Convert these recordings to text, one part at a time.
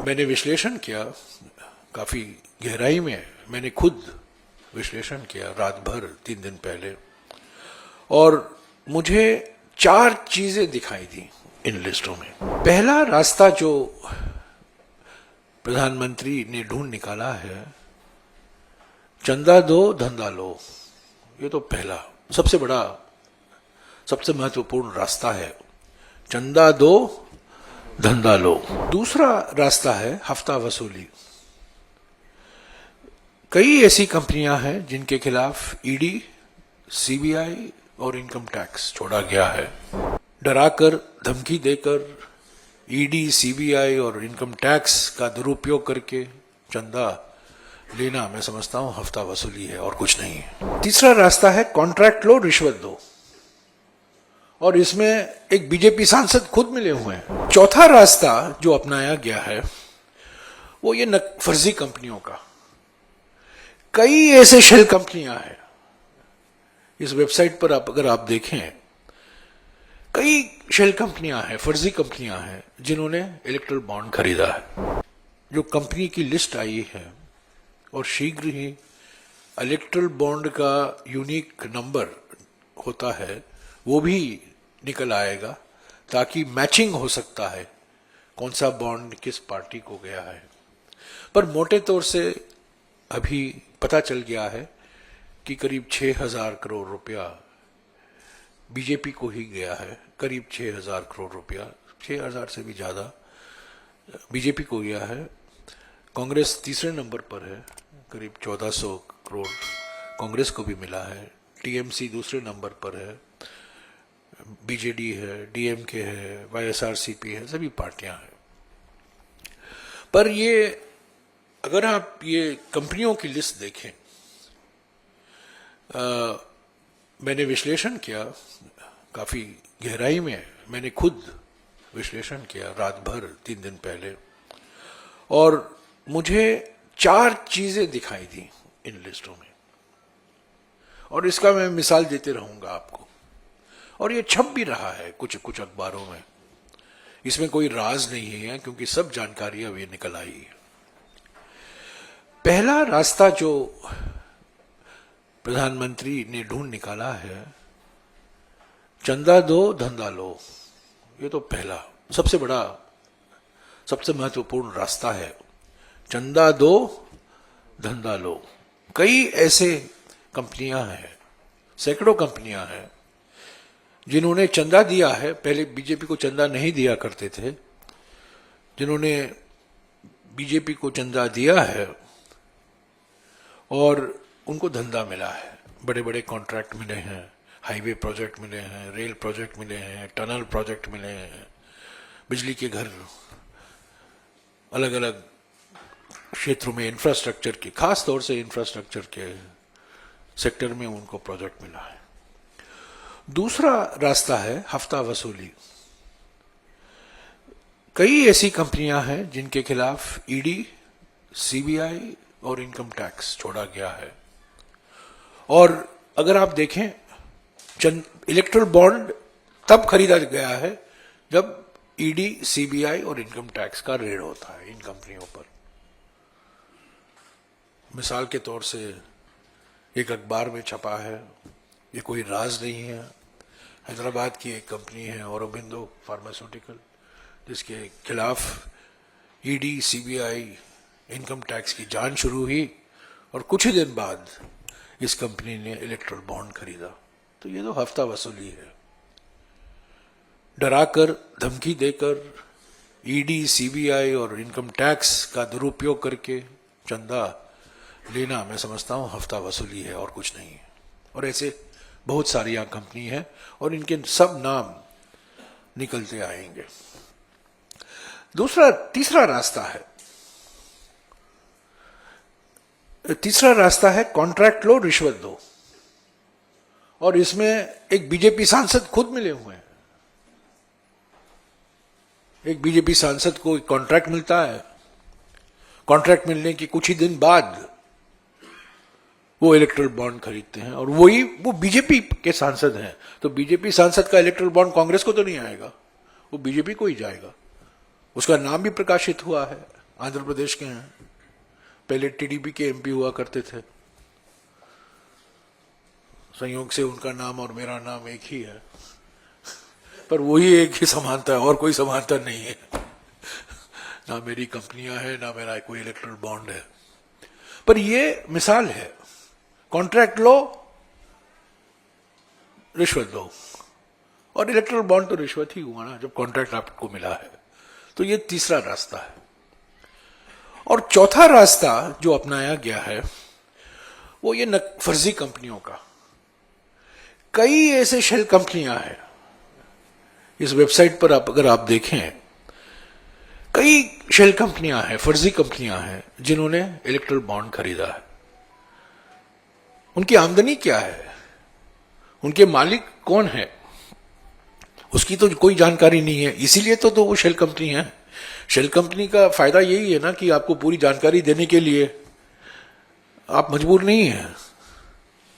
मैंने विश्लेषण किया काफी गहराई में। मैंने खुद विश्लेषण किया रात भर 3 दिन पहले, और मुझे 4 चीजें दिखाई दी इन लिस्टों में। पहला रास्ता जो प्रधानमंत्री ने ढूंढ निकाला है, चंदा दो धंधा लो, ये तो पहला सबसे बड़ा सबसे महत्वपूर्ण रास्ता है। चंदा दो धंधा लो। दूसरा रास्ता है हफ्ता वसूली। कई ऐसी कंपनियां हैं जिनके खिलाफ ईडी, सीबीआई और इनकम टैक्स छोड़ा गया है। डराकर, धमकी देकर ईडी, सीबीआई और इनकम टैक्स का दुरुपयोग करके चंदा लेना, मैं समझता हूं हफ्ता वसूली है और कुछ नहीं है। तीसरा रास्ता है कॉन्ट्रैक्ट लो, रिश्वत दो, और इसमें एक बीजेपी सांसद खुद मिले हुए हैं। चौथा रास्ता जो अपनाया गया है वो ये फर्जी कंपनियों का। कई ऐसे शेल कंपनियां हैं इस वेबसाइट पर, अगर आप देखें, कई शेल कंपनियां हैं, फर्जी कंपनियां हैं जिन्होंने इलेक्ट्रल बॉन्ड खरीदा है। जो कंपनी की लिस्ट आई है, और शीघ्र ही इलेक्ट्रल बॉन्ड का यूनिक नंबर होता है वो भी निकल आएगा, ताकि मैचिंग हो सकता है कौन सा बॉन्ड किस पार्टी को गया है। पर मोटे तौर से अभी पता चल गया है कि करीब 6,000 करोड़ रुपया बीजेपी को ही गया है। करीब 6,000 करोड़ रुपया, 6,000 से भी ज्यादा बीजेपी को गया है। कांग्रेस तीसरे नंबर पर है, करीब 1,400 करोड़ कांग्रेस को भी मिला है। टीएमसी दूसरे नंबर पर है, बीजेडी है, डीएमके है, वाईएसआरसीपी है, सभी पार्टियां हैं। पर ये, अगर आप ये कंपनियों की लिस्ट देखें, मैंने विश्लेषण किया काफी गहराई में। मैंने खुद विश्लेषण किया रात भर 3 दिन पहले, और मुझे 4 चीजें दिखाई दी इन लिस्टों में, और इसका मैं मिसाल देते रहूंगा आपको। और ये छप भी रहा है कुछ कुछ अखबारों में। इसमें कोई राज नहीं है, क्योंकि सब जानकारी अब ये निकल आई है। पहला रास्ता जो प्रधानमंत्री ने ढूंढ निकाला है, चंदा दो धंधा लो, ये तो पहला सबसे बड़ा सबसे महत्वपूर्ण रास्ता है। चंदा दो धंधा लो। कई ऐसे कंपनियां हैं, सैकड़ों कंपनियां हैं जिन्होंने चंदा दिया है। पहले बीजेपी को चंदा नहीं दिया करते थे, जिन्होंने बीजेपी को चंदा दिया है और उनको धंधा मिला है। बड़े बड़े कॉन्ट्रैक्ट मिले हैं, हाईवे प्रोजेक्ट मिले हैं, रेल प्रोजेक्ट मिले हैं, टनल प्रोजेक्ट मिले हैं, बिजली के घर, अलग अलग क्षेत्रों में इंफ्रास्ट्रक्चर के, खास तौर से इंफ्रास्ट्रक्चर के सेक्टर में उनको प्रोजेक्ट मिला है। दूसरा रास्ता है हफ्ता वसूली। कई ऐसी कंपनियां हैं जिनके खिलाफ ईडी, सीबीआई और इनकम टैक्स छोड़ा गया है। और अगर आप देखें, इलेक्ट्रल बॉन्ड तब खरीदा गया है जब ईडी, सीबीआई और इनकम टैक्स का रेड होता है इन कंपनियों पर। मिसाल के तौर से एक अखबार में छपा है, ये कोई राज नहीं है, हैदराबाद की एक कंपनी है औरोबिंदो फार्मास्यूटिकल, जिसके खिलाफ ईडी, सीबीआई, इनकम टैक्स की जांच शुरू हुई, और कुछ ही दिन बाद इस कंपनी ने इलेक्ट्रल बॉन्ड खरीदा। तो ये तो हफ्ता वसूली है। डराकर, धमकी देकर ईडी, सीबीआई और इनकम टैक्स का दुरुपयोग करके चंदा लेना, मैं समझता हूं हफ्ता वसूली है और कुछ नहीं है। और ऐसे बहुत सारी यहां कंपनी है, और इनके सब नाम निकलते आएंगे। तीसरा रास्ता है कॉन्ट्रैक्ट लो, रिश्वत दो, और इसमें एक बीजेपी सांसद खुद मिले हुए हैं। एक बीजेपी सांसद को कॉन्ट्रैक्ट मिलता है, कॉन्ट्रैक्ट मिलने के कुछ ही दिन बाद वो इलेक्ट्रल बॉन्ड खरीदते हैं, और वो बीजेपी के सांसद हैं। तो बीजेपी सांसद का इलेक्ट्रल बॉन्ड कांग्रेस को तो नहीं आएगा, वो बीजेपी को ही जाएगा। उसका नाम भी प्रकाशित हुआ है आंध्र प्रदेश के हैं, पहले टीडीपी के एमपी हुआ करते थे। संयोग से उनका नाम और मेरा नाम एक ही है, पर वही एक ही समानता है और कोई समानता नहीं है। ना मेरी कंपनियां हैं, ना मेरा कोई इलेक्ट्रल बॉन्ड है। पर ये मिसाल है, कॉन्ट्रैक्ट लो, रिश्वत दो, और इलेक्ट्रल बॉन्ड तो रिश्वत ही हुआ ना जब कॉन्ट्रैक्ट आपको मिला है। तो ये तीसरा रास्ता है। और चौथा रास्ता जो अपनाया गया है वो ये फर्जी कंपनियों का। कई ऐसे शेल कंपनियां हैं, इस वेबसाइट पर अगर आप देखें, कई शेल कंपनियां हैं, फर्जी कंपनियां हैं जिन्होंने इलेक्ट्रल बॉन्ड खरीदा है। उनकी आमदनी क्या है, उनके मालिक कौन है, उसकी तो कोई जानकारी नहीं है। इसीलिए तो वो शेल कंपनी है। शेल कंपनी का फायदा यही है ना कि आपको पूरी जानकारी देने के लिए आप मजबूर नहीं हैं।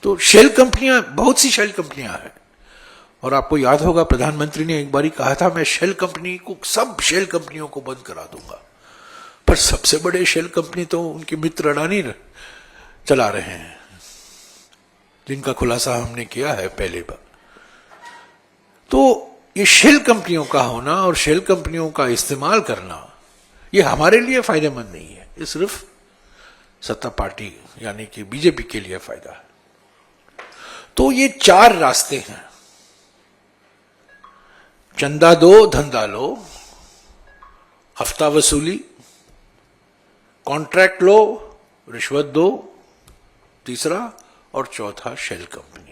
तो शेल कंपनियां, बहुत सी शेल कंपनियां हैं। और आपको याद होगा प्रधानमंत्री ने एक बारी कहा था, मैं शेल कंपनी को, सब शेल कंपनियों को बंद करा दूंगा। पर सबसे बड़े शेल कंपनी तो उनके मित्र अडानी चला रहे हैं, जिनका खुलासा हमने किया है पहले बार। तो ये शेल कंपनियों का होना और शेल कंपनियों का इस्तेमाल करना, ये हमारे लिए फायदेमंद नहीं है। ये सिर्फ सत्ता पार्टी यानी कि बीजेपी के लिए फायदा है। तो ये चार रास्ते हैं, चंदा दो धंधा लो, हफ्ता वसूली, कॉन्ट्रैक्ट लो, रिश्वत दो, तीसरा, और चौथा शेल कंपनी।